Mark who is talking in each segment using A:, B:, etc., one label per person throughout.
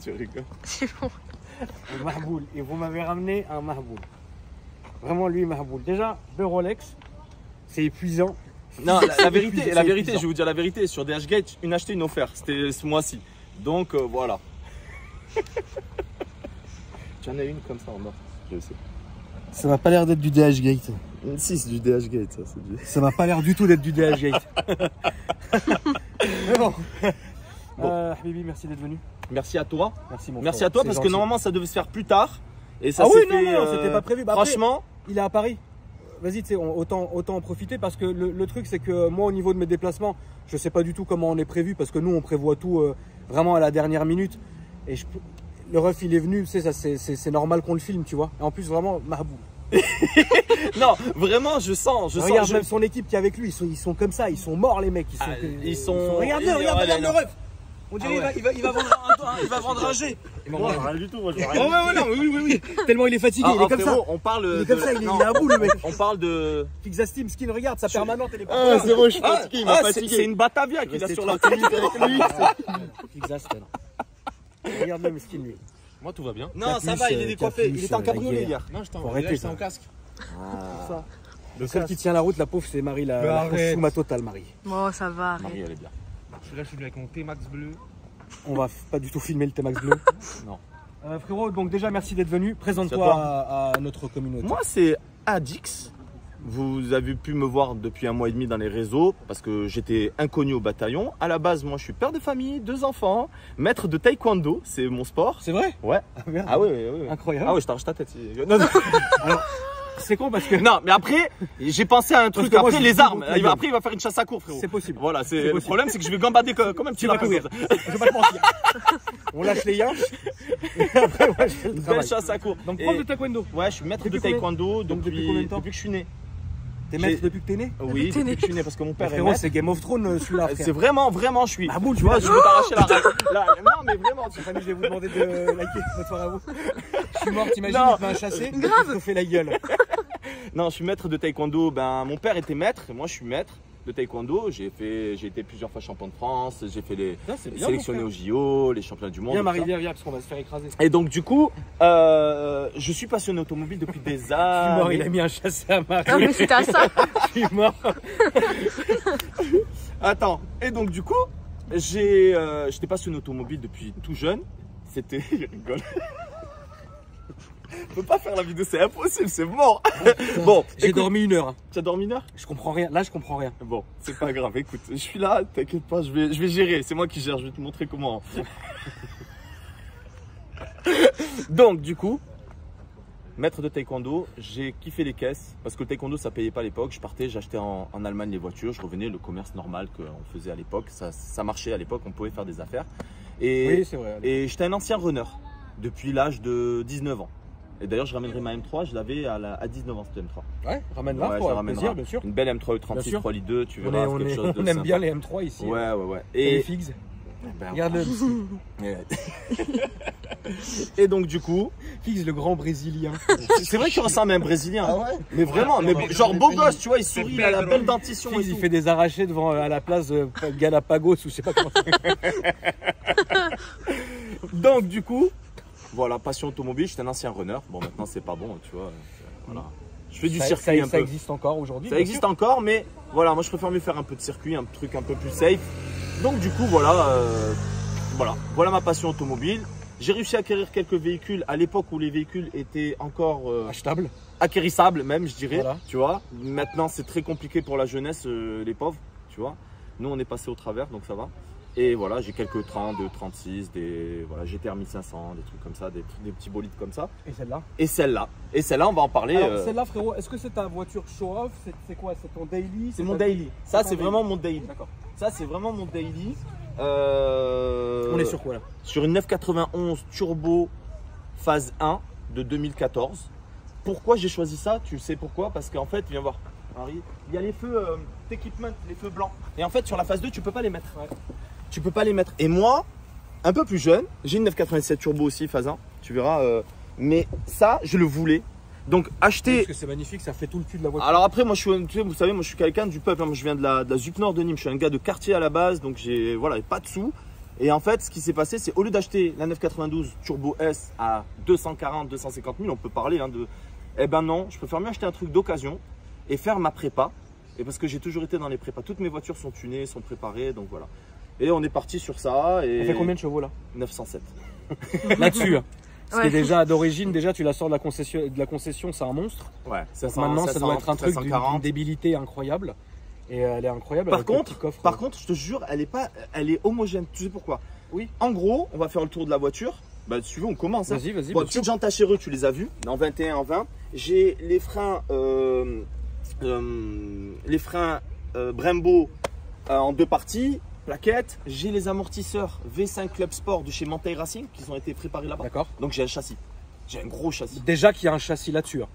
A: Tu rigoles.
B: C'est bon.
C: Un mahboul. Et vous m'avez ramené un mahboul. Vraiment, lui, mahboul. Déjà, le Rolex, c'est épuisant.
A: Non, la vérité,
C: épuisant,
A: la
C: c'est
A: vérité,
C: épuisant.
A: je vais vous dire la vérité. Sur DHgate, une achetée, une offerte. C'était ce mois-ci. Donc voilà. Tu en as une comme ça en or. Je sais.
C: Ça m'a pas l'air d'être du DHgate.
A: Si, c'est du DHgate, ça.
C: Ça m'a pas l'air du tout d'être du DHgate. Mais bon. Habibi, merci d'être venu.
A: Merci à toi.
C: Merci, mon
A: Merci
C: frère.
A: à toi
C: C'est
A: parce que
C: gentil.
A: normalement ça devait se faire plus tard. Et ça
C: Ah
A: s'est
C: oui, non,
A: fait,
C: non, c'était pas prévu. Bah, après,
A: franchement,
C: il est à Paris. Vas-y, tu sais, autant en profiter parce que le truc, c'est que moi, au niveau de mes déplacements, je sais pas du tout comment on est prévu parce que nous, on prévoit tout vraiment à la dernière minute. Et le ref, il est venu, tu sais, ça, c'est normal qu'on le filme, tu vois. Et en plus, vraiment, mahboul.
A: non, vraiment, je sens.
C: Regarde même son équipe qui est avec lui, ils sont comme ça, ils sont morts, les mecs.
A: Ils sont.
C: Regarde-le, regarde le ref. On dirait
A: Ah ouais.
C: il va vendre un G.
D: Rien du tout, moi je vois
C: Oh
D: rien.
C: ouais, non, oui. Tellement il est fatigué, il est comme
A: frérot,
C: ça.
A: on parle
C: Il est comme ça, il est à bout, le mec.
A: On parle de.
C: Fixa Steam Skin, regarde, sa permanente, elle est pas
D: Ah, c'est bon, je suis fatigué, il m'a fatigué.
A: C'est une Batavia qu'il a sur la tenue avec lui.
C: Fixa Steam. Regarde-le, le skin, lui.
D: Moi tout va bien.
A: Non, ça
C: Capuche,
A: va, il est décoiffé.
C: capuche,
A: Il était en cabriolet
C: la
A: hier.
D: Non, j'étais
C: Faut arrêter,
D: en
C: ça.
D: casque.
C: Le seul qui tient la route, la pauvre, c'est Marie, la
D: arrête.
C: Souma totale, Marie.
B: Bon, ça va. arrête.
A: Marie, elle est bien.
D: Je suis venu avec mon T-Max bleu.
C: On va pas du tout filmer le T-Max bleu.
A: Non.
C: Frérot, donc déjà, merci d'être venu.
A: Merci
C: Présente-toi
A: à
C: à notre communauté.
A: Moi, c'est Adix. Vous avez pu me voir depuis 1 mois et demi dans les réseaux parce que j'étais inconnu au bataillon. À la base, moi, je suis père de famille, 2 enfants, maître de taekwondo, c'est mon sport.
C: C'est vrai?
A: Ouais.
C: Merde.
A: Ah ouais.
C: Incroyable.
A: Ah ouais, je t'arrache ta tête. Non, non.
C: Alors, c'est con parce que
A: Non, mais après, j'ai pensé à un truc.
C: que moi,
A: Après,
C: je
A: les
C: dis
A: armes.
C: beaucoup de
A: Après, il va faire une chasse à court, frérot.
C: c'est possible.
A: Voilà,
C: C'est
A: le
C: possible.
A: problème, c'est que je vais gambader comme un petit
C: Tu vas
A: lapin.
C: courir. Je vais pas te mentir. On lâche les yinches. Et après, moi, je fais le
A: Une
C: travail.
A: belle chasse à court.
C: Donc,
A: Et-
C: prof de taekwondo.
A: Ouais, je suis maître de
C: Depuis combien-
A: taekwondo
C: depuis combien de temps
A: depuis que je suis né.
C: T'es
A: J'ai-
C: maître depuis que t'es né?
A: Oui,
B: t'es né.
A: depuis que je suis né parce que mon père est
C: Frérot,
A: maître.
C: c'est Game of Thrones, celui-là,
A: C'est
C: frère.
A: vraiment, je suis.
C: Ah bon,
A: Tu vois, je veux t'arracher non, mais vraiment.
C: Famille, je vais vous demander de liker. Bonne soirée à vous. Je suis mort, t'imagines,
A: Non.
C: il te fait un chassé. Grave. Il te fait la gueule.
A: Non, je suis maître de taekwondo. Ben, mon père était maître, et moi je suis maître de taekwondo. J'ai été plusieurs fois champion de France. J'ai fait les
C: C'est bien,
A: sélectionné
C: mon
A: aux JO, les championnats du monde.
C: Viens,
A: tout
C: Marie,
A: ça.
C: viens, parce qu'on va se faire écraser.
A: Et donc du coup, je suis passionné automobile depuis des
C: Je suis
A: années.
C: mort, il a mis un chassé à Marie.
B: Non, mais c'était à ça.
C: Je suis mort.
A: Attends. Et donc du coup, j'étais passionné automobile depuis tout jeune. C'était, il rigole. Je peux pas faire la vidéo, c'est impossible, c'est mort. Bon,
C: J'ai
A: écoute,
C: dormi 1 heure.
A: Tu as dormi 1 heure?
C: Je comprends rien. Là, je comprends rien.
A: Bon, c'est pas grave. Écoute, je suis là, t'inquiète pas, je vais gérer. C'est moi qui gère, je vais te montrer comment. Donc, du coup, maître de taekwondo, j'ai kiffé les caisses parce que le taekwondo ça payait pas à l'époque. Je partais, j'achetais en Allemagne les voitures, je revenais, le commerce normal qu'on faisait à l'époque. Ça marchait à l'époque, on pouvait faire des affaires. Et,
C: Oui, c'est vrai.
A: et j'étais un ancien runner depuis l'âge de 19 ans. Et d'ailleurs, je ramènerai ma M3, je l'avais à 19 ans cette M3.
C: Ouais, ramène-la
A: Ouais,
C: pour
A: je la
C: un plaisir,
A: ramènerai.
C: bien sûr.
A: Une belle M3
C: Bien sûr.
A: E36 3 litres 2, tu
C: On,
A: verras.
C: est,
A: c'est
C: on,
A: quelque
C: est-
A: chose de
C: on aime
A: sympa.
C: bien les M3 ici.
A: Ouais.
C: Et les
A: Et,
C: figs.
A: ben,
C: Regarde-le.
A: et donc, du coup,
C: Figs, le grand brésilien.
A: c'est vrai qu'il ressemble à un Brésilien.
D: Ah ouais?
A: Mais vraiment,
D: Ouais,
A: mais
D: dans
A: genre
D: les
A: beau
D: pays.
A: gosse, tu vois, il sourit, il a la
D: bien,
A: belle
D: dans
A: dentition.
C: Figs,
A: et
C: il
A: tout.
C: fait des arrachés devant à la place de Galapagos ou je sais pas comment.
A: Donc, du coup, voilà, passion automobile, j'étais un ancien runner. Bon, maintenant, c'est pas bon, tu vois. Voilà. Je fais du circuit un
C: ça
A: peu.
C: existe encore aujourd'hui.
A: Ça
C: bien
A: existe
C: sûr.
A: encore, mais voilà, moi je préfère mieux faire un peu de circuit, un truc un peu plus safe. Donc du coup, voilà ma passion automobile. J'ai réussi à acquérir quelques véhicules à l'époque où les véhicules étaient encore
C: Achetable.
A: acquérissables même, je dirais.
C: Voilà.
A: Tu vois. Maintenant, c'est très compliqué pour la jeunesse, les pauvres, tu vois. Nous, on est passé au travers, donc ça va. Et voilà, j'ai quelques 30, 36, des voilà, GTR 1500, des trucs comme ça, des petits bolides comme ça.
C: Et celle-là.
A: Et celle-là, on va en parler.
C: Alors, celle-là, frérot, est-ce que c'est ta voiture show-off? C'est quoi? C'est ton daily?
A: C'est mon
C: ta-
A: daily. Ça,
C: ton
A: c'est
C: daily.
A: vraiment mon daily.
C: D'accord.
A: Ça, c'est vraiment mon daily.
C: On est sur quoi là?
A: Sur une 991 Turbo phase 1 de 2014. Pourquoi j'ai choisi ça? Tu sais pourquoi? Parce qu'en fait, viens voir, Henri, il y a les feux d'équipement, les feux blancs. Et en fait, sur la phase 2, tu peux pas les mettre. Tu peux pas les mettre. Et moi, un peu plus jeune, j'ai une 997 Turbo aussi, phase 1, tu verras. Mais ça, je le voulais. Donc acheter.
C: Parce que c'est magnifique, ça fait tout le cul de la voiture.
A: Alors après, moi, tu sais, vous savez, moi, je suis quelqu'un du peuple. Moi, je viens de la ZUP Nord de Nîmes. Je suis un gars de quartier à la base, donc j'ai, voilà, pas de sous. Et en fait, ce qui s'est passé, c'est au lieu d'acheter la 992 Turbo S à 240, 250 000, on peut parler de… Eh ben non, je préfère mieux acheter un truc d'occasion et faire ma prépa. Et parce que j'ai toujours été dans les prépas. Toutes mes voitures sont tunées, sont préparées, donc voilà. Et on est parti sur ça. Et
C: Ça fait combien de chevaux là?
A: 907.
C: Là-dessus. Ce qui
B: Ouais.
C: est déjà d'origine, déjà tu la sors de la concession, c'est un monstre.
A: Ouais,
C: Maintenant, ça doit être un truc d'une
A: 540.
C: débilité incroyable. Et elle est incroyable.
A: Par
C: avec le
A: contre,
C: petit coffre.
A: je te jure, elle est homogène. Tu sais pourquoi?
C: Oui.
A: En gros, on va faire le tour de la voiture. Bah, si tu veux, on commence. Hein.
C: Vas-y, vas-y.
A: Bon,
C: bien sûr.
A: petite jante HRE, tu les as vues, en 21, en 20. J'ai les freins, Brembo en 2 parties, plaquettes. J'ai les amortisseurs V5 Club Sport de chez Manthey Racing qui ont été préparés là-bas.
C: D'accord.
A: Donc j'ai un châssis. J'ai un gros châssis.
C: Déjà qu'il y a un châssis là-dessus. Hein.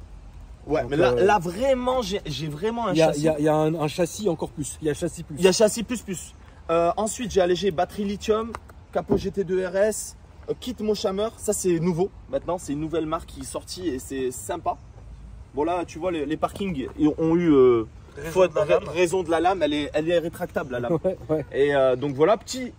A: Ouais,
C: Donc,
A: mais là vraiment, j'ai vraiment un
C: Il y a,
A: châssis.
C: il y a un châssis encore plus. Il y a châssis plus.
A: Il y a châssis plus. Ensuite, j'ai allégé batterie lithium, capot GT2 RS, kit Moshammer. Ça, c'est nouveau. Maintenant, c'est une nouvelle marque qui est sortie et c'est sympa. Bon, là, tu vois, les parkings ont eu raison de la lame. Elle est rétractable, la lame.
C: Ouais, ouais.
A: Et donc voilà, petit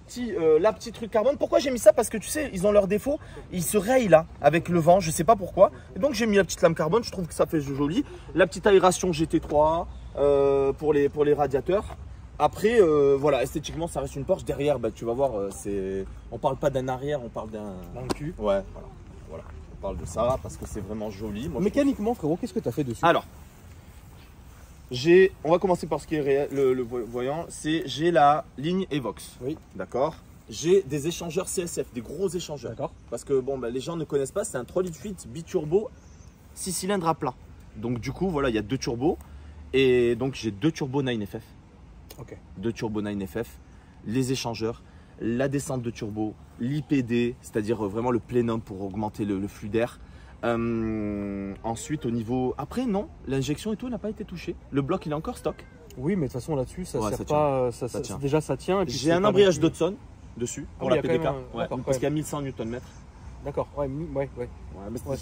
A: truc carbone. Pourquoi j'ai mis ça? Parce que tu sais, ils ont leurs défauts. Ils se rayent là avec le vent, je sais pas pourquoi. Et donc j'ai mis la petite lame carbone, je trouve que ça fait joli. La petite aération GT3 pour les radiateurs. Après, voilà, esthétiquement, ça reste une Porsche. Derrière, bah, tu vas voir, on parle pas d'un arrière, on parle d'un…
C: Dans le cul.
A: Ouais, voilà. On parle de ça parce que c'est vraiment joli. Moi,
C: Mécaniquement, frérot, qu'est-ce que tu as fait dessus?
A: alors, on va commencer par ce qui est réel, le voyant. J'ai la ligne Evox.
C: Oui.
A: D'accord. J'ai des échangeurs CSF, des gros échangeurs.
C: D'accord.
A: Parce que bon, les gens ne connaissent pas, c'est un 3,8 litres biturbo, 6 cylindres à plat. Donc du coup, voilà, il y a 2 turbos. Et donc j'ai 2 turbos 9FF.
C: Ok.
A: 2 turbos 9FF, les échangeurs, la descente de turbo, l'IPD, c'est-à-dire vraiment le plénum pour augmenter le flux d'air. Ensuite, au niveau… Après, non, l'injection et tout n'a pas été touché. Le bloc, il est encore stock.
C: Oui, mais de toute façon, là-dessus, ça
A: Ouais,
C: sert
A: ça
C: pas.
A: Ça tient.
C: Déjà, ça tient. et puis
A: J'ai
C: c'est
A: un
C: pas
A: embrayage
C: non plus-
A: Dodson dessus pour
C: oui,
A: la
C: il y a
A: PDK.
C: quand même
A: Ouais,
C: d'accord,
A: parce
C: ouais.
A: qu'il y a 1100 Nm.
C: D'accord. Ouais, ouais.
A: Ouais, mais
C: Ouais,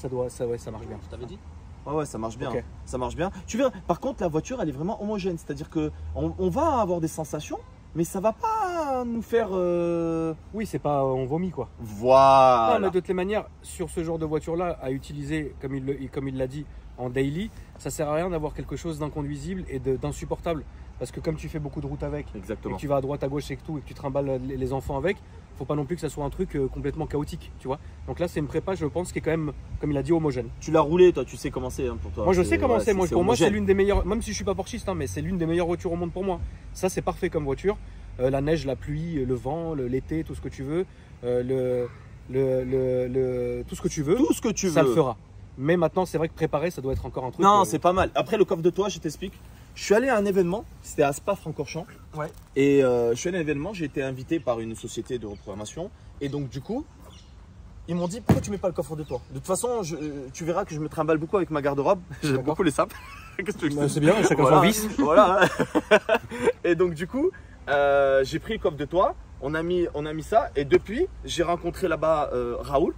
C: ça marche bien.
A: je t'avais dit. Ouais, ça marche bien.
C: Ok.
A: Ça marche bien. Tu verras, par contre, la voiture, elle est vraiment homogène. C'est-à-dire que on va avoir des sensations, mais ça va pas nous faire…
C: Oui, c'est pas. On vomit quoi.
A: Voilà.
C: Non, mais de toutes les manières, sur ce genre de voiture-là, à utiliser, comme il l'a dit, en daily, ça sert à rien d'avoir quelque chose d'inconduisible et d'insupportable. Parce que comme tu fais beaucoup de route avec, et
A: Exactement.
C: que tu vas à droite, à gauche et que tout, et que tu trimbales les enfants avec, faut pas non plus que ça soit un truc complètement chaotique, tu vois. Donc là, c'est une prépa, je pense, qui est quand même, comme il a dit, homogène.
A: Tu l'as roulé, toi, tu sais comment c'est pour toi.
C: Moi, je sais comment c'est. Moi, pour moi, c'est
A: homogène.
C: l'une des meilleures, même si je suis pas porchiste, hein, mais c'est l'une des meilleures voitures au monde pour moi. Ça, c'est parfait comme voiture. La neige, la pluie, le vent, l'été, tout ce que tu veux, tout ce que tu veux,
A: Tout ce que tu veux.
C: ça le fera. Mais maintenant, c'est vrai que préparer, ça doit être encore un truc.
A: Non, c'est pas mal. Après, le coffre de toit, je t'explique. Je suis allé à un événement, c'était à Spa-Francorchamps.
C: Ouais.
A: Et je suis allé à un événement, j'ai été invité par une société de reprogrammation. Et donc, du coup, ils m'ont dit pourquoi tu mets pas le coffre de toit? De toute façon, tu verras que je me trimballe beaucoup avec ma garde-robe. J'aime
C: D'accord.
A: beaucoup les sapes. Qu'est-ce que tu veux que je te
C: C'est
A: dise?
C: bien, chacun
A: Voilà.
C: son vice.
A: Voilà. Et donc, du coup, j'ai pris le coffre de toit. On a mis ça. Et depuis, j'ai rencontré là-bas Raoul.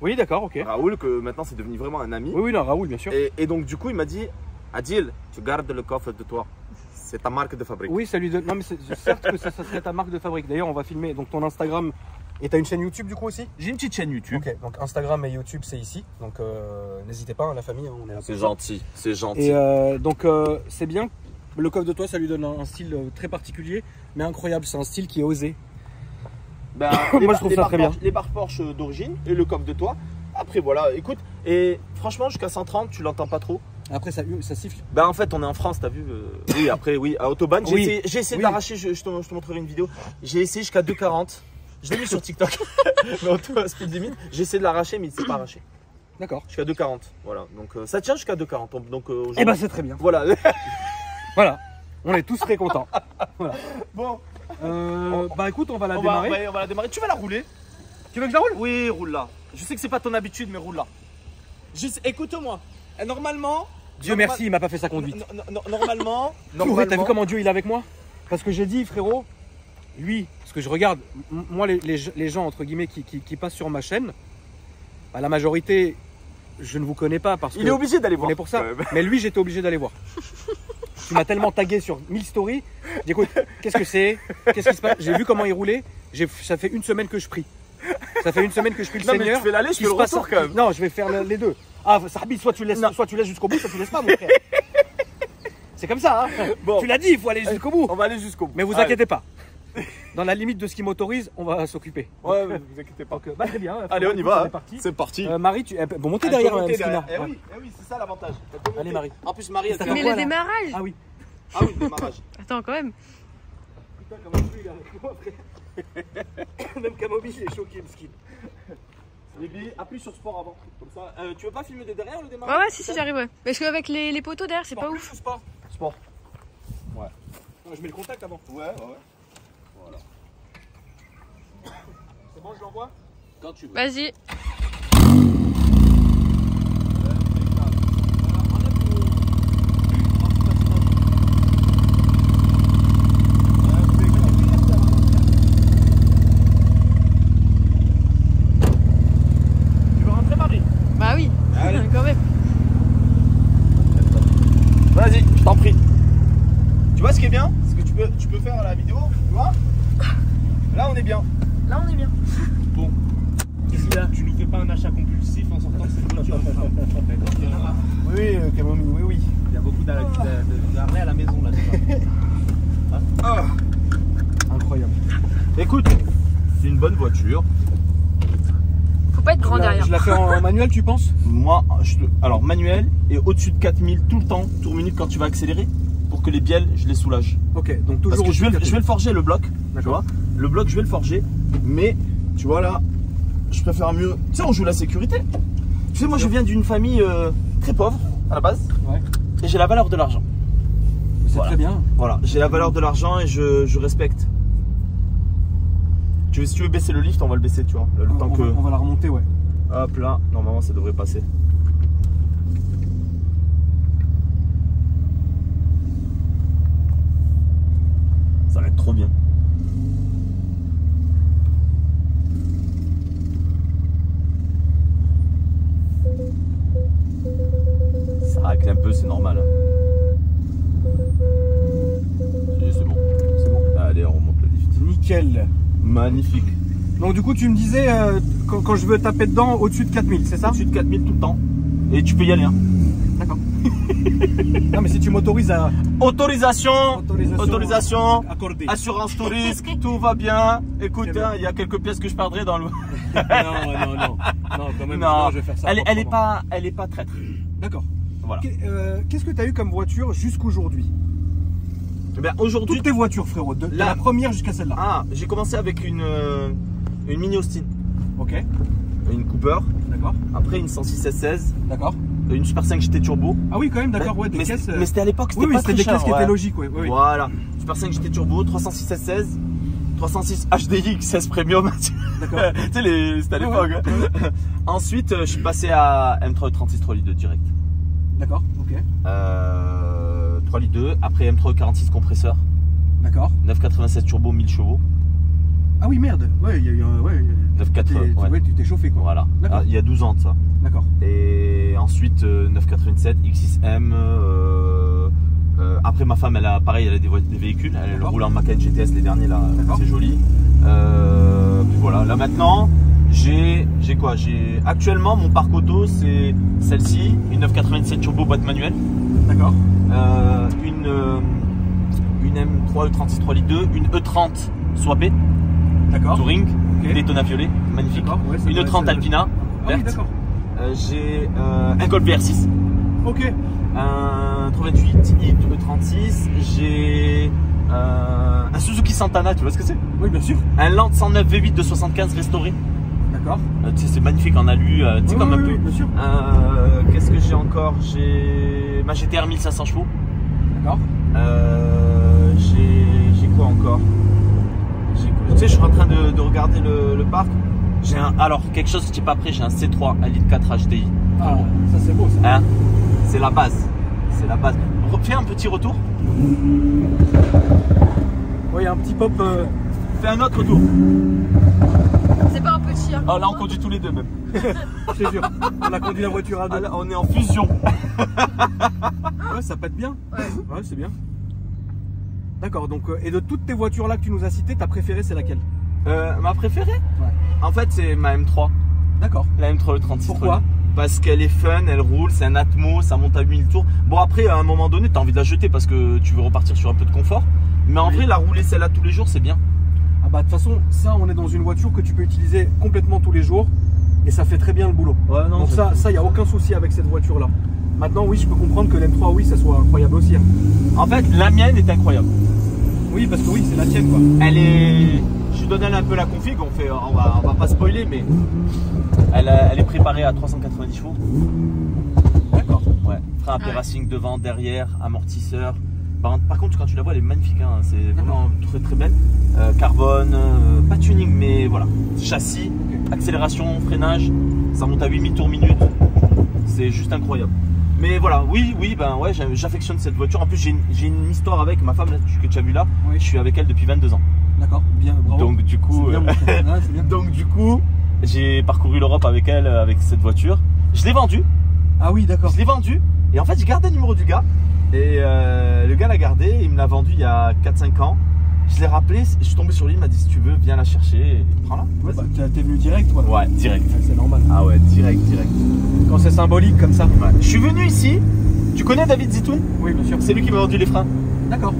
C: Oui, d'accord, ok.
A: Raoul, que maintenant c'est devenu vraiment un ami.
C: Oui, non, Raoul, bien sûr.
A: Et donc, du coup, il m'a dit Adil, tu gardes le coffre de toit. C'est ta marque de fabrique.
C: Oui, ça lui donne. Non, mais c'est certes que ça serait ta marque de fabrique. D'ailleurs, on va filmer donc ton Instagram. Et tu as une chaîne YouTube du coup aussi?
A: J'ai une petite chaîne YouTube.
C: Ok, donc Instagram et YouTube, c'est ici. Donc n'hésitez pas, hein, la famille, hein, on est là.
A: C'est gentil, c'est gentil.
C: Et donc c'est bien. Le coffre de toit, ça lui donne un style très particulier, mais incroyable. C'est un style qui est osé.
A: Ben,
C: Moi, je trouve ça très bien.
A: Les barres Porsche d'origine et le coffre de toit. Après, voilà, écoute, et franchement, jusqu'à 130, tu l'entends pas trop.
C: Après, ça siffle.
A: Ben, en fait, on est en France, t'as vu Oui, après, oui, à Autobahn.
C: Oui.
A: J'ai essayé
C: Oui.
A: d'arracher, je te montrerai une vidéo. J'ai essayé jusqu'à 2,40. Je l'ai mis sur TikTok. Mais auto speed limit. J'ai essayé de l'arracher, mais il s'est pas arraché.
C: D'accord.
A: Jusqu'à 2,40. Voilà, donc ça tient jusqu'à 2,40. Donc,
C: Eh ben, c'est très bien.
A: voilà.
C: Voilà. On est tous très contents. Voilà.
A: Bon,
C: Bah écoute, on va la
A: on
C: démarrer.
A: va la démarrer. Tu vas la rouler?
C: Tu veux que je la roule?
A: Oui, roule-la. Je sais que c'est pas ton habitude, mais roule-la. Écoute-moi. Normalement.
C: Dieu merci, il m'a pas fait sa conduite.
A: Normalement.
C: T'as vu comment Dieu il est avec moi? Parce que j'ai dit, frérot, lui, parce que je regarde, moi, les gens, entre guillemets, qui passent sur ma chaîne, bah, la majorité, je ne vous connais pas parce que.
A: Il est obligé d'aller
C: on
A: voir.
C: est pour ça.
A: quand même.
C: Mais lui, j'étais obligé d'aller voir. Tu m'as tellement tagué sur 1000 stories. J'ai dit, écoute, qu'est-ce que c'est? Qu'est-ce qui se passe? J'ai vu comment il roulait. Ça fait une semaine que je prie. Ça fait une semaine que je prie le
A: Non, mais
C: Seigneur.
A: tu fais l'aller, je fais le retour quand même.
C: Non, je vais faire les deux. Ah, Sahabi, soit tu laisses jusqu'au bout, soit tu laisses pas, mon frère. C'est comme ça, hein.
A: Bon.
C: Tu l'as dit, il faut aller jusqu'au bout.
A: On va aller jusqu'au bout.
C: Mais vous
A: Allez.
C: inquiétez pas. Dans la limite de ce qui m'autorise, on va s'occuper.
A: Ouais, vous inquiétez pas.
C: Donc, très bien.
A: Allez, on y
C: C'est
A: va.
C: parti.
A: C'est parti.
C: Marie, bon, montez
A: Elle
C: derrière,
A: peut monter
C: Mskina.
A: derrière. Eh oui, c'est ça l'avantage. Elle peut monter.
C: Allez, Marie.
A: En plus, Marie, elle
C: Ça
A: fait
C: fait
B: Mais
C: quoi,
B: le
C: là
B: démarrage.
C: Ah oui.
A: Ah oui, le démarrage.
B: Attends, quand même.
C: Putain, comment je suis, là, avec moi, frère. Même Kamobi, il est choqué, Mskin.
A: Les billes, appuie sur sport avant. Comme ça. Tu veux pas filmer de derrière le
B: Ouais,
A: démarrage?
B: ouais, si, j'arrive, ouais. Parce qu'avec les poteaux derrière, c'est pas ouf.
C: Plus ou sport?
A: Sport. Ouais.
C: Non, je mets le contact avant.
A: Ouais. Voilà.
C: C'est bon, je l'envoie?
A: Quand tu veux.
B: Vas-y.
C: Tu veux rentrer, Marie?
B: Bah oui,
A: Allez.
B: quand même.
A: Vas-y, je t'en prie. Tu vois ce qui est bien? Ce que tu peux faire à la vidéo, tu vois? Là, on est bien.
B: Là, on est bien.
D: Bon.
C: Qu'est-ce qu'il y a?
D: Tu nous fais pas un achat compulsif en sortant de cette voiture.
C: Oui, Kamomi, oui.
D: Il y a beaucoup d'arrêts à la maison là.
A: Ah.
C: Incroyable.
A: Écoute, c'est une bonne voiture.
B: Faut pas être grand derrière.
C: Je la fais en manuel, tu penses?
A: Moi, alors manuel et au-dessus de 4000 tout le temps, tour minute quand tu vas accélérer, pour que les bielles, je les soulage.
C: Ok, donc toujours.
A: Parce que je vais le forger le bloc, tu
C: D'accord.
A: vois. Le bloc, je vais le forger, mais tu vois là, je préfère mieux. Tu sais, on joue la sécurité. Tu sais, moi, je viens d'une famille très pauvre à la base,
C: Ouais.
A: et j'ai la valeur de l'argent.
C: C'est
A: Voilà.
C: très bien.
A: Voilà, j'ai la valeur de l'argent et je respecte. Si tu veux baisser le lift, on va le baisser, tu vois. Le temps que.
C: On va la remonter, ouais.
A: Hop là, normalement ça devrait passer. Ça va être trop bien. Ça racle un peu, c'est normal. C'est bon.
C: C'est bon.
A: Allez, on remonte le lift.
C: Nickel.
A: Magnifique.
C: Donc du coup tu me disais quand je veux taper dedans au-dessus de 4000, c'est ça?
A: Au-dessus de 4000 tout le temps. Et tu peux y aller. Hein.
C: D'accord. Non mais si tu m'autorises à...
A: Autorisation.
C: Accordé.
A: Assurance tout risque, tout va bien. Écoute,
C: Très bien.
A: il y a quelques pièces que je perdrai dans le.
C: Non, quand même,
A: Non,
C: je vais faire ça.
A: elle est
C: proprement.
A: pas traître.
C: D'accord.
A: Voilà.
C: Qu'est-ce que tu as eu comme voiture jusqu'aujourd'hui?
A: Eh bien, aujourd'hui,
C: Toutes tes voitures, frérot, de la première jusqu'à celle-là.
A: j'ai commencé avec une Mini Austin,
C: Ok,
A: une Cooper,
C: d'accord,
A: après une 106 S16,
C: d'accord.
A: une Super 5 GT Turbo.
C: Ah oui, quand même, d'accord, ouais, des
A: mais
C: caisses.
A: mais c'était à l'époque, c'était
C: Oui,
A: pas
C: c'était
A: très
C: des
A: cher,
C: caisses qui
A: ouais.
C: étaient logiques, ouais. Oui.
A: Voilà, Super 5 GT Turbo, 306 S16, 306 HDI XS Premium.
C: D'accord.
A: Tu sais, c'était à l'époque.
C: Ouais,
A: hein. Ensuite, je suis passé à M3 36 3 litres 2 direct.
C: D'accord, ok,
A: 3 litres 2, après M3 46 compresseur,
C: d'accord.
A: 987 turbo, 1000 chevaux,
C: Ah oui, merde, ouais, il y a eu un. Ouais,
A: 980, ouais.
C: tu t'es chauffé, quoi.
A: Voilà,
C: D'accord.
A: il y a 12 ans de ça.
C: D'accord.
A: Et ensuite 987 X6M. Après ma femme, elle a pareil, elle a des véhicules, elle
C: D'accord.
A: roule en Macan GTS les derniers là,
C: D'accord.
A: c'est joli. Puis voilà, là maintenant j'ai quoi? J'ai actuellement mon parc auto, c'est celle-ci, une 987 turbo boîte manuelle,
C: D'accord.
A: une M3 E36 3 litres 2, une E30 swappée
C: D'accord.
A: Touring,
C: Ok.
A: Daytona violet, magnifique.
C: D'accord, ouais, ça
A: Une
C: doit
A: E30
C: être-
A: Alpina,
C: Ah oui,
A: verte.
C: d'accord.
A: J'ai un Golf VR6.
C: Ok.
A: Un 38 i E36, j'ai un Suzuki Santana, tu vois ce que c'est?
C: Oui, bien sûr.
A: Un Land 109 V8 de 75 restauré.
C: D'accord.
A: Tu sais, c'est magnifique en alu, tu sais,
C: Oui,
A: comme
C: oui,
A: un
C: oui,
A: peu.
C: bien sûr.
A: Qu'est-ce que j'ai encore? J'ai ma GTR 1500 chevaux.
C: D'accord.
A: J'ai quoi encore? Tu sais, je suis en train de regarder le parc. Alors, quelque chose que je n'ai pas pris, j'ai un C3, un litre 4 HDI.
C: Ah, ça c'est beau ça.
A: Hein, c'est la base. C'est la base. Fais un petit retour.
C: Oui, un petit pop.
A: fait un autre tour.
B: C'est pas un petit. Hein,
A: Oh, là, on conduit tous les deux même.
C: Je te jure. On a conduit la voiture à deux.
A: Ah, là, on est en fusion.
C: Ouais, ça pète bien.
B: Ouais.
C: Ouais, c'est bien. D'accord, donc, et de toutes tes voitures là que tu nous as citées, ta préférée c'est laquelle?
A: Ma préférée?
C: Ouais.
A: En fait, c'est ma M3.
C: D'accord.
A: La M3 E36.
C: Pourquoi?
A: Parce qu'elle est fun, elle roule, c'est un Atmo, ça monte à 8000 tours. Bon, après, à un moment donné, tu as envie de la jeter parce que tu veux repartir sur un peu de confort. Mais en vrai, la rouler celle-là tous les jours, c'est bien.
C: Ah bah de toute façon, ça on est dans une voiture que tu peux utiliser complètement tous les jours et ça fait très bien le boulot.
A: Ouais, non,
C: donc ça, il n'y a aucun souci avec cette voiture là. Maintenant, oui, je peux comprendre que l'M3, oui, ça soit incroyable aussi. Hein.
A: En fait, la mienne est incroyable.
C: Oui, parce que oui, c'est la tienne quoi.
A: Elle est... Je donne un peu la config, on va pas spoiler, mais elle est préparée à 390 chevaux.
C: D'accord.
A: Ouais. Frein AP Racing devant, derrière, amortisseur. Par contre, quand tu la vois, elle est magnifique. Hein. C'est vraiment très très belle. Carbone, pas tuning, mais voilà. Châssis, accélération, freinage, ça monte à 8000 tours minute. C'est juste incroyable. Mais voilà, oui, ben ouais, j'affectionne cette voiture. En plus, j'ai une histoire avec ma femme là, que tu as vue là.
C: Oui.
A: Je suis avec elle depuis 22 ans.
C: D'accord, bien, bravo.
A: Donc du coup,
C: c'est bien, ouais, c'est bien.
A: donc du coup, j'ai parcouru l'Europe avec elle, avec cette voiture. Je l'ai vendue.
C: Ah oui, d'accord.
A: Je l'ai vendue. Et en fait, j'ai gardé le numéro du gars. Et le gars l'a gardé. Il me l'a vendu il y a 4-5 ans. Je l'ai rappelé. Je suis tombé sur lui. Il m'a dit si tu veux, viens la chercher. Et prends-la.
C: Ouais, bah, t'es venu direct toi.
A: Ouais, direct.
C: Ouais, c'est normal.
A: Ah ouais, direct.
C: Quand c'est symbolique comme ça.
A: Ouais. Je suis venu ici. Tu connais David Zitoun?
C: Oui, bien sûr.
A: C'est lui qui m'a vendu les freins.
C: D'accord.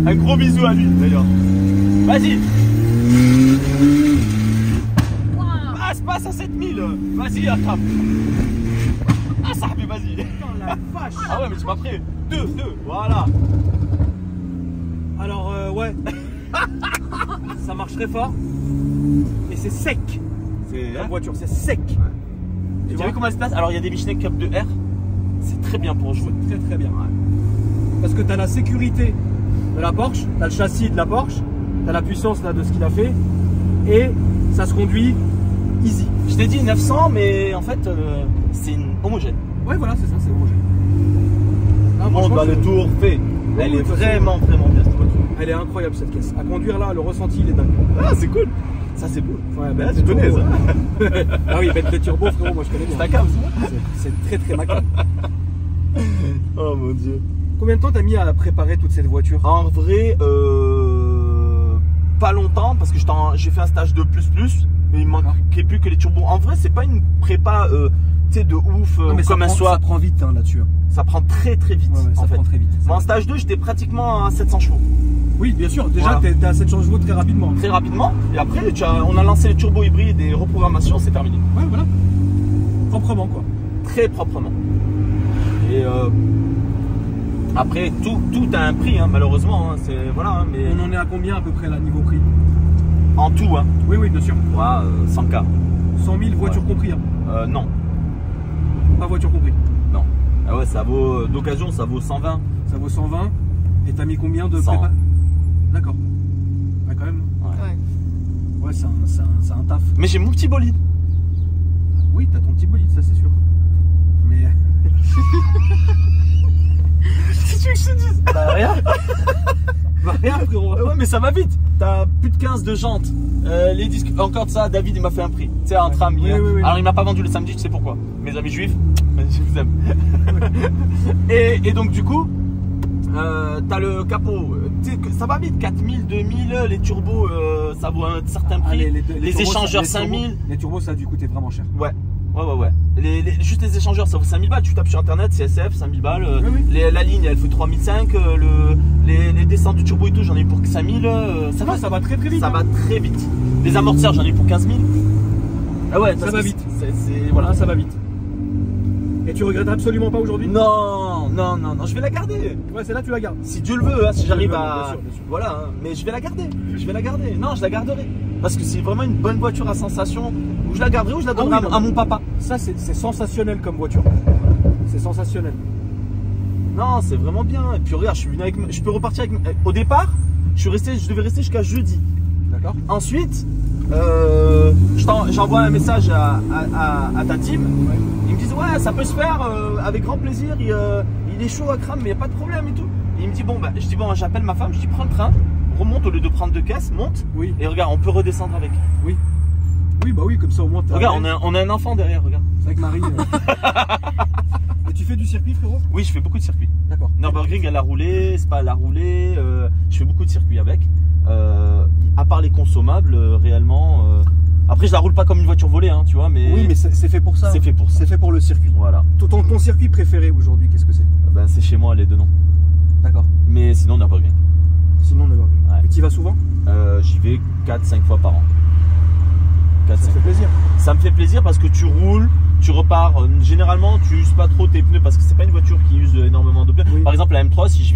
A: Un gros bisou à lui d'ailleurs. Vas-y. Passe à 7000. Vas-y, attrape. Ah, ça mais vas-y.
C: Putain, la vache.
A: Ah ouais, mais tu m'as pris. Deux. Voilà.
C: Alors, ouais. Ça marche très fort. Et c'est sec.
A: C'est
C: La voiture, c'est sec.
A: Tu as vu comment elle se passe? Alors, il y a des Michelin Cup de R. C'est très bien pour jouer.
C: Très très bien. Parce que tu as la sécurité de la Porsche, tu as le châssis de la Porsche, tu as la puissance là, de ce qu'il a fait. Et ça se conduit easy.
A: Je t'ai dit 900, mais en fait, c'est une homogène.
C: Ouais, voilà, c'est ça, c'est homogène. Ah,
A: On
C: franchement,
A: va le tour fait. Elle
C: oui,
A: est
C: de toute
A: vraiment bien cette voiture.
C: Elle est incroyable cette caisse. À conduire là, le ressenti, il est dingue.
A: Ah, c'est cool. Ça, c'est beau.
C: Ouais,
A: Là, tu connais ça.
C: Ah oui, Bentley Turbo, frérot, moi je connais bien.
A: C'est ta cam, ça.
C: C'est très très macabre.
A: Oh mon dieu.
C: Combien de temps t'as mis à préparer toute cette voiture?
A: En vrai, pas longtemps parce que j'ai fait un stage de plus, mais il manquait plus que les turbos. En vrai, c'est pas une prépa tu sais, de ouf
C: Non, mais
A: comme un soir.
C: Ça prend vite hein, là-dessus.
A: Ça prend très vite.
C: Ouais, ça
A: en fait.
C: prend très vite.
A: Moi, en stage 2, j'étais pratiquement à 700 chevaux.
C: Oui, bien sûr. Déjà,
A: Voilà.
C: t'es à 700 chevaux très rapidement.
A: Très rapidement. Et après, on a lancé les turbos hybrides et reprogrammation, c'est terminé.
C: Ouais, voilà. Proprement quoi.
A: Très proprement. Et après, tout a un prix, hein, malheureusement. Hein, voilà, hein, mais
C: On en est à combien à peu près là, niveau prix?
A: en tout, hein,
C: Oui, bien sûr.
A: ouais, 100K.
C: 100 000 voitures compris. Hein.
A: Non,
C: Pas voiture compris.
A: non. Ah ouais, ça vaut d'occasion, ça vaut 120.
C: Ça vaut 120. Et t'as mis combien de
A: 100.
C: prépa? D'accord. Ouais, quand même.
B: Ouais.
C: Ouais, c'est un taf.
A: Mais j'ai mon petit bolide.
C: Oui, t'as ton petit bolide, ça c'est sûr. Mais.
A: Qu'est-ce que tu veux que je te dise?
C: Bah rien. Bah rien, frérot.
A: Ouais, mais ça va vite. T'as plus de 15 de jantes. Les disques, encore de ça, David il m'a fait un prix. Tu sais, un tram.
C: Oui.
A: Alors il m'a pas vendu le samedi, tu sais pourquoi? Mes amis juifs, je vous aime. et donc du coup, t'as le capot. Tu sais que ça va vite, 4000, 2000, les turbos, ça vaut un certain prix.
C: Ah,
A: les
C: turbos,
A: échangeurs,
C: les turbos-
A: 5000.
C: Les turbos, ça a dû coûter vraiment cher.
A: Ouais. Juste les échangeurs, ça vaut 5000 balles. Tu tapes sur internet, CSF, 5000 balles.
C: Oui.
A: La ligne, elle fait 3005. Les descentes du turbo et tout, j'en ai eu pour 5000.
C: Ça va très très vite.
A: Ça
C: hein.
A: va très vite. Les amortisseurs, j'en ai eu pour 15 000. Ah ouais,
C: Ça
A: parce
C: va
A: que
C: vite.
A: Voilà.
C: Ah, ça va vite. Et tu regrettes absolument pas aujourd'hui?
A: Non, je vais la garder.
C: Ouais, c'est là tu la gardes.
A: Si Dieu le veut, hein, si j'arrive
C: Dieu le veut,
A: à.
C: bien sûr, bien sûr.
A: Voilà, hein, mais je vais la garder. Non, je la garderai. Parce que c'est vraiment une bonne voiture à sensation. Ou je la garderai ou je la donnerai
C: oui, non,
A: à mon papa.
C: Ça, c'est sensationnel comme voiture. C'est sensationnel.
A: Non, c'est vraiment bien. Et puis regarde, je peux repartir avec. Au départ, je devais rester jusqu'à jeudi.
C: D'accord.
A: Ensuite, j'envoie un message à ta team.
C: Ouais.
A: Ils me disent ouais, ça peut se faire avec grand plaisir. Il est chaud à crame, mais il n'y a pas de problème et tout. Et il me dit bon, je dis bon, j'appelle ma femme, je dis prends le train. remonte au lieu de prendre 2 caisses, monte.
C: Oui.
A: Et regarde, on peut redescendre avec.
C: Oui, bah oui, comme ça au moins.
A: Regarde, on a un enfant derrière, regarde.
C: C'est avec Marie. Et tu fais du circuit, frérot?
A: Oui, je fais beaucoup de circuits.
C: D'accord.
A: Nürburgring, elle a roulé, Spa, elle a roulé. Je fais beaucoup de circuits avec. À part les consommables, réellement. Après, je la roule pas comme une voiture volée, hein, tu vois, mais.
C: Oui, mais c'est fait pour ça.
A: C'est fait pour ça.
C: C'est fait pour le circuit.
A: Voilà.
C: Ton circuit préféré aujourd'hui, qu'est-ce que c'est?
A: Ben, c'est chez moi, les deux noms.
C: D'accord.
A: Mais sinon, Nürburgring.
C: Sinon, on est
A: Ouais.
C: Et tu y vas souvent?
A: J'y vais 4-5 fois par an. 4,
C: Ça te
A: 5.
C: fait plaisir.
A: Ça me fait plaisir parce que tu roules, tu repars. Généralement, tu uses pas trop tes pneus parce que c'est pas une voiture qui use énormément de pneus.
C: Oui.
A: Par exemple, la M3, si je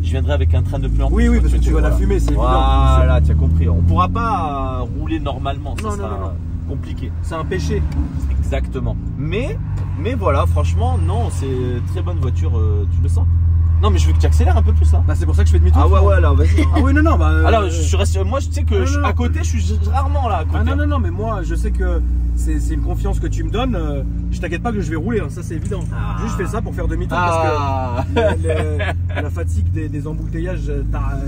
A: viendrai avec un train de pneus en
C: Oui,
A: plus.
C: oui, parce que tu vas la
A: voilà.
C: fumer, c'est évident.
A: Voilà, tu as compris. On pourra pas rouler normalement, ça
C: Non,
A: sera
C: non.
A: compliqué.
C: C'est un péché.
A: Exactement. Mais voilà, franchement, non, c'est très bonne voiture, tu le sens. Non, mais je veux que tu accélères un peu plus, hein.
C: Bah, c'est pour ça que je fais demi-tour.
A: Ah ouais, alors vas-y.
C: Ah oui, non, bah.
A: Alors, moi, je sais que
C: non, non.
A: à côté, je suis rarement là à côté.
C: Ah non, mais moi, je sais que c'est une confiance que tu me donnes. Je t'inquiète pas que je vais rouler, hein, ça c'est évident.
A: Ah.
C: Juste, je fais ça pour faire demi-tour
A: Ah.
C: parce que la fatigue des embouteillages, t'as.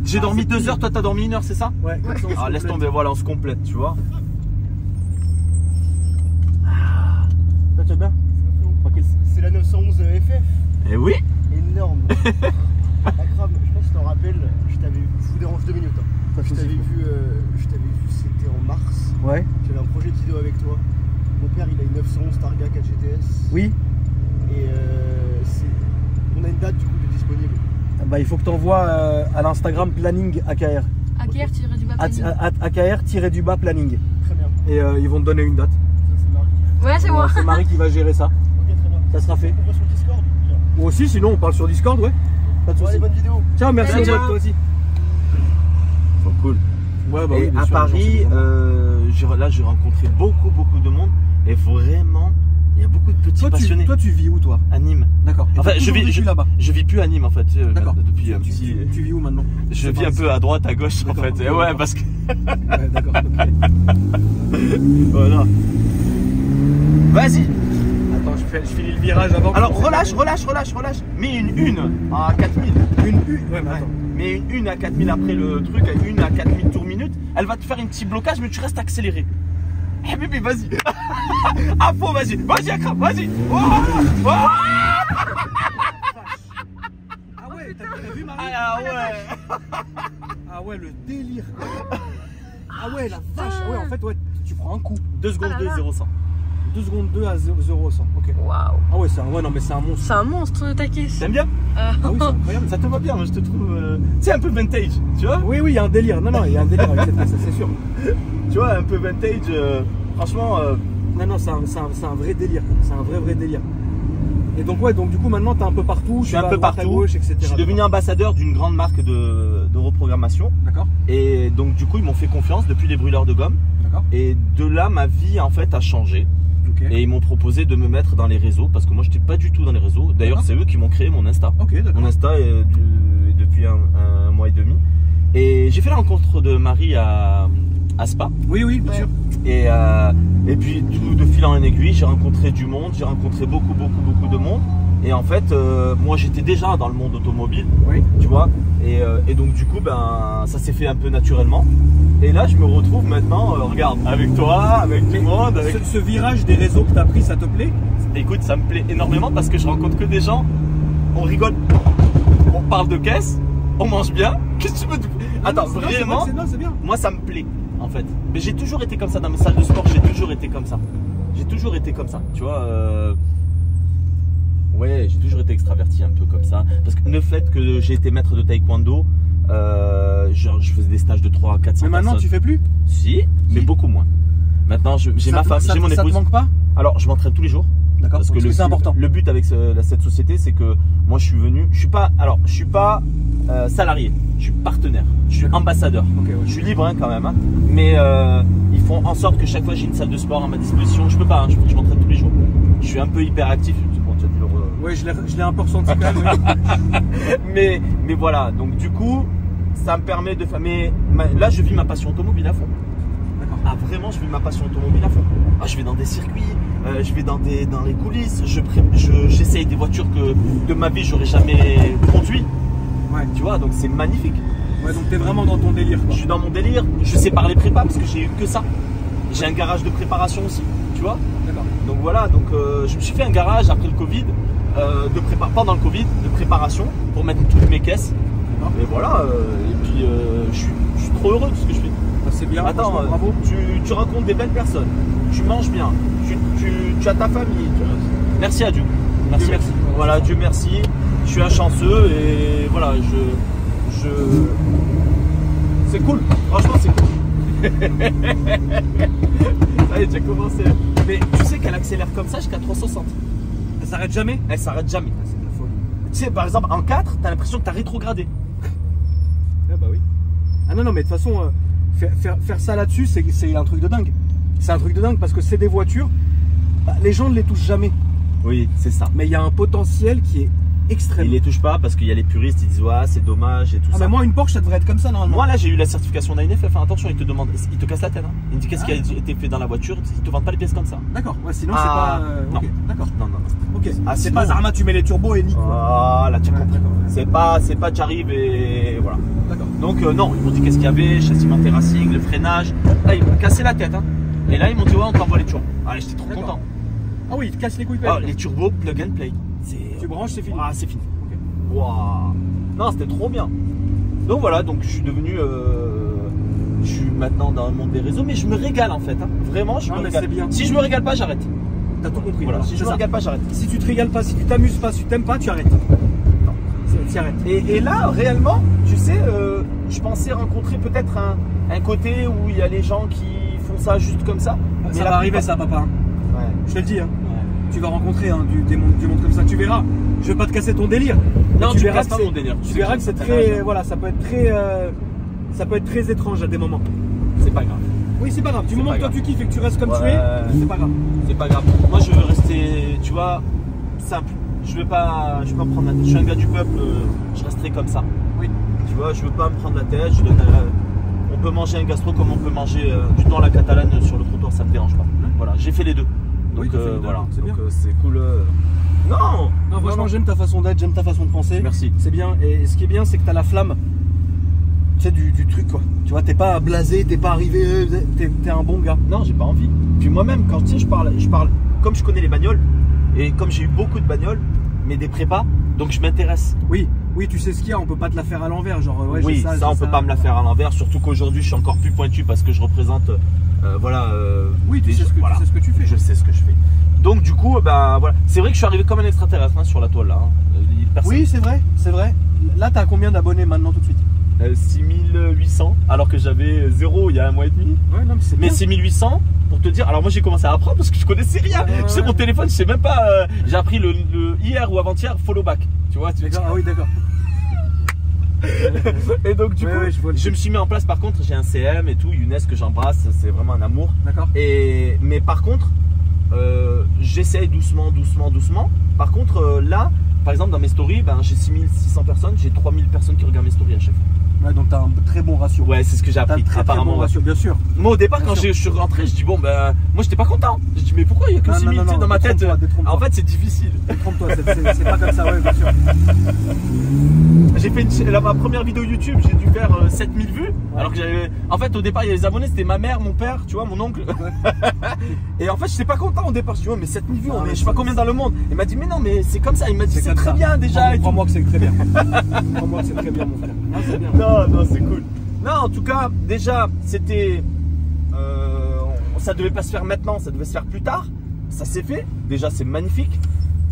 A: J'ai dormi 2 heures, toi t'as dormi 1 heure, c'est ça?
C: Ouais, comme ça, on se
A: Ah, laisse
C: complète.
A: tomber, voilà, on se complète, tu vois.
C: Ça, tu vas bien? Tranquille.
E: C'est la 911 FF,
A: Eh oui.
E: énorme. Incroyable, je pense que tu t'en rappelles, je vous dérange 2 minutes. Hein.
C: Pas de
E: Je
C: soucis.
E: t'avais vu, c'était en mars.
C: Ouais.
E: J'avais un projet de vidéo avec toi. Mon père, il a une 911 Targa 4 GTS.
C: Oui.
E: Et on a une date du coup de disponible.
C: Bah, il faut que tu envoies à l'Instagram planning AKR.
B: AKR-du-bas planning.
C: AKR-du-bas planning.
E: Très bien.
C: Et ils vont te donner une date.
E: Ça, c'est Marie.
B: Ouais, c'est moi.
C: C'est Marie qui va gérer ça.
E: Ok, très bien.
C: Ça sera fait.
E: On voit sur le Discord. Tiens.
C: Ou aussi, sinon on parle sur Discord, ouais. Pas de
E: Ouais,
C: soucis.
E: les bonnes vidéos.
C: Ciao, merci
B: Salut.
C: toi aussi.
A: Trop cool.
C: Ouais, bah
A: Et
C: oui, bien
A: à
C: sûr,
A: Paris, là j'ai rencontré beaucoup de monde. Et vraiment, il y a beaucoup de petits passionnés.
C: toi, tu vis où, toi?
A: À Nîmes.
C: D'accord. Et
A: Enfin,
C: t'as
A: je
C: toujours vécu
A: vis
C: là-bas.
A: Je vis plus à Nîmes en fait.
C: D'accord.
A: Depuis un petit.
C: Tu vis où maintenant?
A: Je vis un peu à droite, à gauche en
C: D'accord,
A: fait.
C: ok,
A: Et
C: d'accord.
A: ouais, parce que.
C: Ouais, d'accord. Ok.
A: Voilà. Vas-y.
C: Attends, je finis le virage avant.
A: Alors relâche. Mets une à 4000.
C: Une U. Ouais, mais attends.
A: Mais une à 4000 après le truc, une à 4000 tours minute, elle va te faire un petit blocage, mais tu restes accéléré. Eh bébé, vas-y. À fond, vas-y, Akram, vas-y. Oh, oh.
C: Ah ouais, t'as vu Marie?
A: Ah ouais.
C: Ah ouais, le délire. Ah ouais, la vache. Ouais, en fait, ouais, tu prends un coup.
A: 2 secondes
B: Ah là
A: 2,
B: là.
A: 0-100.
C: 2 secondes 2 à 0 au 100. Ok.
B: Waouh.
C: Ah ouais, ouais, non, mais c'est un monstre.
B: C'est un monstre de ta caisse.
A: T'aimes bien?
C: Ah oui, c'est incroyable.
A: Ça te va bien, moi je te trouve. Tu sais, un peu vintage, tu vois?
C: Oui, il y a un délire. Non, il y a un délire avec cette caisse, c'est sûr.
A: Tu vois, un peu vintage, franchement.
C: Non, c'est un vrai délire. C'est un vrai délire. Et donc, ouais, donc du coup, maintenant, t'es un peu partout.
A: Je suis un peu partout.
C: Gauche, etc.
A: Je suis devenu ambassadeur d'une grande marque de reprogrammation.
C: D'accord.
A: Et donc, du coup, ils m'ont fait confiance depuis les brûleurs de gomme.
C: D'accord.
A: Et de là, ma vie en fait a changé.
C: Ok.
A: Et ils m'ont proposé de me mettre dans les réseaux parce que moi, j'étais pas du tout dans les réseaux. D'ailleurs,
C: D'accord.
A: c'est eux qui m'ont créé mon Insta.
C: Ok, d'accord.
A: Mon Insta est depuis un mois et demi. Et j'ai fait la rencontre de Marie à Spa.
C: Oui, bien sûr.
A: Et puis, du coup, de fil en aiguille, j'ai rencontré du monde. J'ai rencontré beaucoup de monde. Et en fait, moi, j'étais déjà dans le monde automobile.
C: Oui.
A: Tu vois, et donc du coup ben ça s'est fait un peu naturellement et là je me retrouve maintenant regarde avec toi, avec tout le monde, avec...
C: Ce virage des réseaux que t'as pris, ça te plaît?
A: Écoute, ça me plaît énormément parce que je rencontre que des gens, on rigole, on parle de caisse, on mange bien. Qu'est-ce que tu veux? Attends,
C: Non,
A: vraiment,
C: c'est bien.
A: moi ça me plaît en fait, mais j'ai toujours été comme ça dans mes salles de sport, j'ai toujours été comme ça, tu vois. Ouais, j'ai toujours été extraverti un peu comme ça. Parce que le fait que j'ai été maître de taekwondo, je faisais des stages de 3 à 400
C: Mais maintenant,
A: personnes.
C: tu fais plus?
A: Si, mais beaucoup moins. Maintenant, j'ai ma femme, j'ai mon
C: Ça te
A: épouse.
C: manque pas?
A: Alors, je m'entraîne tous les jours.
C: D'accord, parce que c'est important.
A: Le but avec cette société, c'est que moi, je suis pas salarié, je suis partenaire, je suis ambassadeur.
C: Ok, ouais.
A: Je suis libre hein, quand même, hein. Mais ils font en sorte que chaque fois j'ai une salle de sport à ma disposition. Je peux pas, hein, je m'entraîne tous les jours. Je suis un peu hyperactif. Bon, tu as dû le
C: Ouais, je l'ai un peu ressenti quand même.
A: mais voilà, donc du coup, ça me permet de faire. Mais là, je vis ma passion automobile à fond.
C: D'accord.
A: Ah, vraiment, je vis ma passion automobile à fond. Ah, je vais dans des circuits, je vais dans les coulisses, j'essaye des voitures que de ma vie, j'aurais jamais conduit.
C: Ouais.
A: Tu vois, donc c'est magnifique.
C: Ouais, donc t'es vraiment dans ton délire, quoi.
A: Je suis dans mon délire, je sais parler prépa parce que j'ai eu que ça. J'ai un garage de préparation aussi, tu vois.
C: D'accord.
A: Donc voilà, donc je me suis fait un garage après le Covid, pendant le Covid, de préparation pour mettre toutes mes caisses. Et voilà, et puis je suis trop heureux de ce que je fais.
C: Bah, c'est bien,
A: Attends,
C: franchement, bravo.
A: tu rencontres des belles personnes, tu manges bien, tu as ta famille. Merci à Dieu. Merci,
C: Dieu merci.
A: Voilà, Dieu merci. Je suis un chanceux et voilà, c'est cool. Franchement, c'est cool. Ça y est, tu as commencé. Mais tu sais qu'elle accélère comme ça jusqu'à 360.
C: Ça s'arrête jamais?
A: Elle s'arrête jamais.
C: C'est de la folie.
A: Tu sais, par exemple, en 4, t'as l'impression que t'as rétrogradé.
C: Ah bah oui. Ah non, non, mais de toute façon, faire ça là-dessus, c'est un truc de dingue. C'est un truc de dingue parce que c'est des voitures, bah, les gens ne les touchent jamais.
A: Oui, c'est ça.
C: Mais il y a un potentiel qui est extrême.
A: Ils les touchent pas parce qu'il y a les puristes, ils disent ouais, c'est dommage et tout
C: Ah,
A: ça.
C: mais moi, une Porsche, ça devrait être comme ça normalement.
A: Moi là j'ai eu la certification d'ANFF, attention, ils te demandent, ils te cassent la tête. Hein. Ils me disent qu'est-ce qui a été fait dans la voiture, ils te vendent pas les pièces comme ça.
C: D'accord, ouais, sinon
A: Ah,
C: c'est pas.
A: non.
C: Ok, d'accord.
A: Non, non, non.
C: Ok.
A: Ah,
C: c'est
A: sinon-
C: pas Zarma, tu mets les turbos et nique.
A: Voilà, tu as
C: Ouais,
A: compris.
C: d'accord, ouais.
A: C'est pas j'arrive et voilà.
C: D'accord.
A: Donc non, ils m'ont dit qu'est-ce qu'il y avait, châssis terrassing, le freinage. Là ils m'ont cassé la tête. Hein. Et là ils m'ont dit ouais, on t'envoie les turbos. Allez, j'étais trop
C: D'accord.
A: content.
C: Ah oui, il te casse les couilles.
A: Ah, les turbos plug and play.
C: Tu branches, c'est fini.
A: Ah, c'est fini. Waouh. Non, c'était trop bien. Donc voilà, donc je suis devenu. Je suis maintenant dans le monde des réseaux, mais je me régale en fait. Hein. Vraiment, je
C: Non,
A: me
C: mais
A: régale.
C: c'est bien.
A: Si je me régale pas, j'arrête.
C: T'as tout compris.
A: Voilà, si je
C: c'est
A: me
C: ça.
A: régale pas, j'arrête.
C: Si tu te régales pas, si tu t'amuses pas, si tu t'aimes pas, tu arrêtes.
A: Non.
C: Tu arrêtes.
A: Et là, réellement, tu sais, je pensais rencontrer peut-être un côté où il y a les gens qui font ça juste comme ça. Mais
C: Ça
A: la
C: va arriver,
A: plupart-
C: ça, papa.
A: Ouais.
C: Je te le dis. Hein.
A: Ouais.
C: Tu vas rencontrer du monde comme ça. Tu verras. Je vais pas te casser ton délire.
A: Non,
C: Mais
A: tu
C: verras
A: casses pas
C: que
A: mon délire.
C: Tu verras que c'est très, voilà, ça peut être très étrange à des moments.
A: C'est pas grave.
C: Oui, c'est pas grave. Du
A: C'est
C: moment
A: pas
C: que toi
A: grave.
C: tu kiffes et que tu restes comme tu
A: Ouais.
C: es, c'est pas grave.
A: C'est pas grave. Moi, je veux rester, tu vois, simple. Je vais pas me prendre la tête. Je suis un gars du peuple. Je resterai comme ça.
C: Oui.
A: Tu vois, je veux pas me prendre la tête. On peut manger un gastro comme on peut manger du thon à la catalane sur le trottoir. Ça me dérange pas. Voilà, j'ai fait les deux. Donc
C: Oui, t'as fait les deux,
A: voilà.
C: c'est bien.
A: Donc c'est cool. Non.
C: Non, franchement, j'aime ta façon d'être, j'aime ta façon de penser.
A: Merci.
C: C'est bien. Et ce qui est bien, c'est que t'as la flamme. Tu sais, du truc, quoi. Tu vois, t'es pas blasé, t'es pas arrivé, t'es un bon gars.
A: Non, j'ai pas envie. Puis moi-même, quand tu sais, je parle, comme je connais les bagnoles et comme j'ai eu beaucoup de bagnoles, mais des prépas, donc je m'intéresse.
C: Oui, oui, tu sais ce qu'il y a, on peut pas te la faire à l'envers. Genre, ouais,
A: Oui,
C: j'ai
A: ça,
C: j'ai
A: on peut pas me la faire à l'envers, surtout qu'aujourd'hui je suis encore plus pointu parce que je représente, voilà.
C: Oui, tu
A: des
C: sais,
A: gens- voilà.
C: tu sais ce que tu fais.
A: Je sais ce que je fais. Donc du coup, ben voilà, c'est vrai que je suis arrivé comme un extraterrestre hein, sur la toile là. Hein. Personne-
C: Oui, c'est vrai, c'est vrai. Là, t'as combien d'abonnés maintenant tout de suite?
A: 6800, alors que j'avais 0 il y a un mois et demi.
C: Ouais, non, mais c'est
A: Mais
C: bien.
A: 6800, pour te dire, alors moi j'ai commencé à apprendre parce que je connaissais rien.
C: Ouais,
A: Tu sais,
C: ouais.
A: mon téléphone, je sais même pas. J'ai appris le hier ou avant-hier, follow back. Tu vois,
C: D'accord, ah oui, d'accord.
A: Et donc du
C: Ouais,
A: coup,
C: ouais, je vois le
A: je me suis mis en place. Par contre, j'ai un CM et tout, Younes que j'embrasse, c'est vraiment un amour.
C: D'accord.
A: Mais par contre, j'essaye doucement. Par contre, là, par exemple, dans mes stories, ben, j'ai 6600 personnes, j'ai 3000 personnes qui regardent mes stories à chaque fois.
C: Ouais, donc t'as un très bon ratio.
A: Ouais, c'est ce que j'ai
C: T'as un
A: appris.
C: très
A: apparemment.
C: bon
A: Ouais.
C: ratio, bien sûr.
A: Moi, au départ,
C: Bien
A: quand
C: sûr.
A: je suis rentré, je dis bon, ben, moi, j'étais pas content. Je dis mais pourquoi il y a que
C: Non,
A: 6000
C: non,
A: tu sais,
C: non,
A: dans ma tête
C: détrompe-toi, détrompe-toi.
A: En fait, c'est difficile.
C: Détrompe-toi, c'est pas comme ça, ouais, bien sûr.
A: J'ai fait ma première vidéo YouTube, j'ai dû faire 7000 vues. Alors que j'avais. En fait, au départ, il y a les abonnés, c'était ma mère, mon père, tu vois, mon oncle. Et en fait, j'étais pas content au départ. Je dis, ouais, mais 7000 vues,
C: Non,
A: mais
C: mais
A: je sais pas
C: c'est-
A: combien dans le monde. Il m'a dit, mais non, mais c'est comme ça. Il m'a dit, c'est
C: comme
A: très
C: ça.
A: bien déjà. et tout.
C: Crois-moi que c'est très bien. Crois-moi que c'est très bien, mon frère. Ah, c'est bien.
A: Non, c'est cool. Non, en tout cas, déjà, c'était. Ça devait pas se faire maintenant, ça devait se faire plus tard. Ça s'est fait. Déjà, c'est magnifique.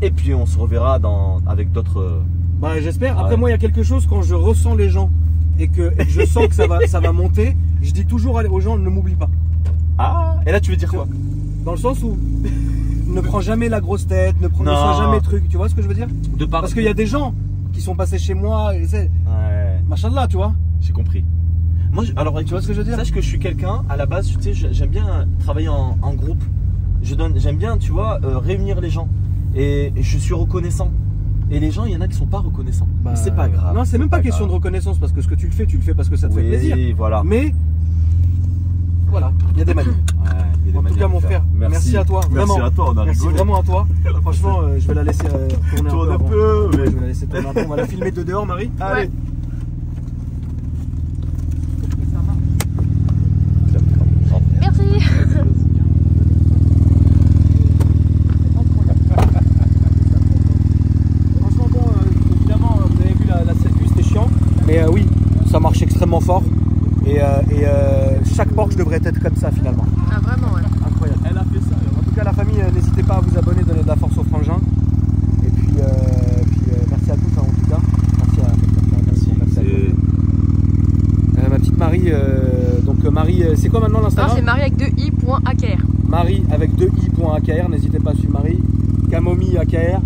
A: Et puis, on se reverra avec d'autres.
C: Bah, j'espère.
A: Ouais.
C: Après, moi, il y a quelque chose quand je ressens les gens et que je sens que ça va monter. Je dis toujours aux gens, ne m'oublie pas.
A: Ah. Et là, tu veux dire quoi?
C: Dans le sens où ne prends jamais la grosse tête, ne
A: Non.
C: sois jamais truc. Tu vois ce que je veux dire?
A: De part.
C: Parce qu'il y a des gens qui sont passés chez moi, et c'est
A: Ouais.
C: machin de là, tu vois.
A: J'ai compris. Moi, alors,
C: Tu vois ce que je veux dire?
A: Sache que je suis quelqu'un, à la base, tu sais, j'aime bien travailler en groupe. J'aime bien, tu vois, réunir les gens. Et je suis reconnaissant. Et les gens, il y en a qui sont pas reconnaissants.
C: Bah,
A: Mais c'est pas grave.
C: Non, c'est même pas question de reconnaissance parce que ce que tu le fais parce que ça te fait plaisir.
A: Oui, voilà.
C: Mais voilà, il y a des manières.
A: Ouais, il y a des
C: En tout
A: manières
C: cas,
A: de
C: mon
A: faire.
C: frère, merci à toi.
A: Merci
C: Vraiment.
A: à toi, on a
C: Merci
A: rigolé.
C: vraiment à toi. Franchement, je vais la laisser tourner
A: Tourne
C: un
A: un
C: peu.
A: peu,
C: Ouais,
A: mais-
C: je vais la laisser tourner un peu. On va la filmer de dehors, Marie.
A: Allez.
C: devrait être comme ça finalement.
B: Ah, vraiment, ouais.
C: Incroyable.
A: Elle a fait ça.
C: En tout cas, la famille, n'hésitez pas à vous abonner, donner de la force aux frangins. Et puis, merci à tous, hein, en tout cas. Merci à tous. Ma petite Marie, donc Marie, c'est quoi maintenant
B: Non,
C: l'Instagram?
B: c'est Marie avec 2i.akr.
C: Marie avec 2i.akr, n'hésitez pas à suivre Marie. Kamomi AKR.